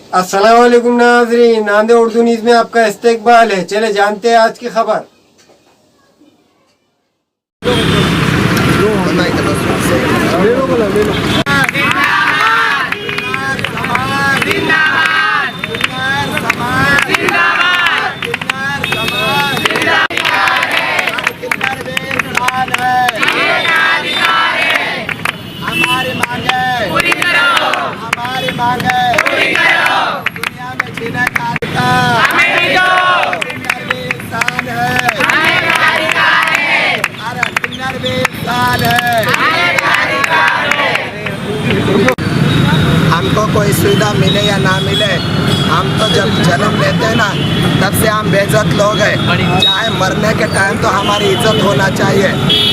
अस्सलाम वालेकुम नाज़रीन, नांदे उर्दू न्यूज़ में आपका इस्तकबाल है। चले जानते हैं आज की खबर। हमारी मांगे दुनिया में जीने का अधिकार किन्नर भी इंसान है, अरे किन्नर भी इंसान है। हमको कोई सुविधा मिले या ना मिले, हम तो जब जन्म लेते हैं ना तब से हम बेइज्जत लोग हैं। चाहे मरने के टाइम तो हमारी इज्जत होना चाहिए।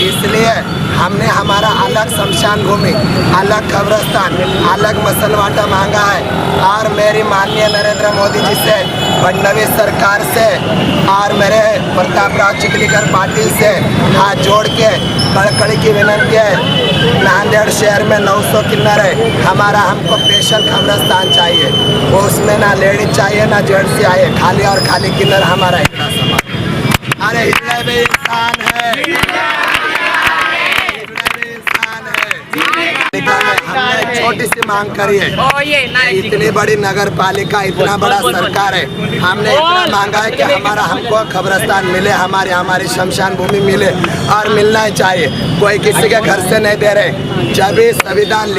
इसलिए हमने हमारा अलग शमशान भूमि, अलग कब्रिस्तान, अलग मसलवाटा मांगा है। और मेरी माननीय नरेंद्र मोदी जी से, फडणवीस सरकार से और मेरे प्रताप राव चिखलीकर पाटिल से हाथ जोड़ के कड़कड़ी की विनती है। नांदेड़ शहर में 900 किन्नर है, हमारा हमको स्पेशल कब्रिस्तान चाहिए। वो उसमें ना लेडीज चाहिए ना जेंट्स चाहिए, खाली और खाली किन्नर हमारा इतना समान। अरे हिजड़े भी इंसान है, हमने छोटी सी मांग करी है। इतनी बड़ी नगर पालिका, इतना बड़ा सरकार है, हमने इतना मांगा है कि हमारा हमको कब्रिस्तान मिले, हमारी शमशान भूमि मिले और मिलना ही चाहिए। कोई किसी के घर से नहीं दे रहे। जब भी संविधान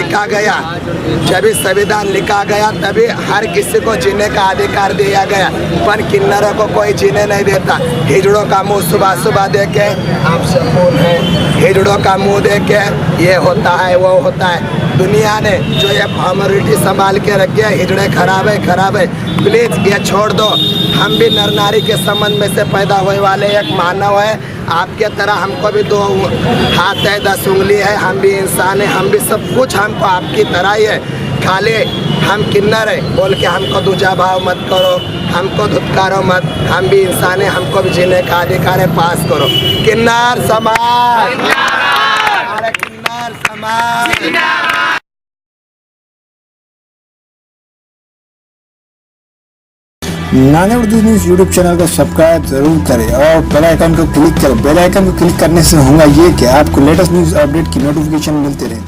लिखा गया तभी हर किसी को जीने का अधिकार दिया गया, पर किन्नरों को कोई जीने नहीं देता। हिजड़ों का मुँह सुबह सुबह देखे आप सकून है, हिजड़ों का मुँह देखे ये होता है वो होता है। दुनिया ने जो ये फॉर्मेलिटी संभाल के रखी है, हिजड़े खराब है। प्लीज़ ये छोड़ दो। हम भी नर नारी के संबंध में से पैदा हुए वाले एक मानव है। आपके तरह हमको भी 2 हाथ है, 10 उंगली है, हम भी इंसान है, हम भी सब कुछ हमको आपकी तरह ही है। खाली हम किन्नर है बोल के हमको दूजा भाव मत करो, हमको धुतकारो मत। हम भी इंसान है, हमको भी जीने का अधिकार है, पास करो। किन्नर समाज, अरे किन्नर समाज। Nanded Urdu news YouTube channel को सब्सक्राइब जरूर करें और बेल आइकन को क्लिक करें। बेल आइकन को क्लिक करने से होगा ये कि आपको लेटेस्ट न्यूज़ अपडेट की नोटिफिकेशन मिलती रहे।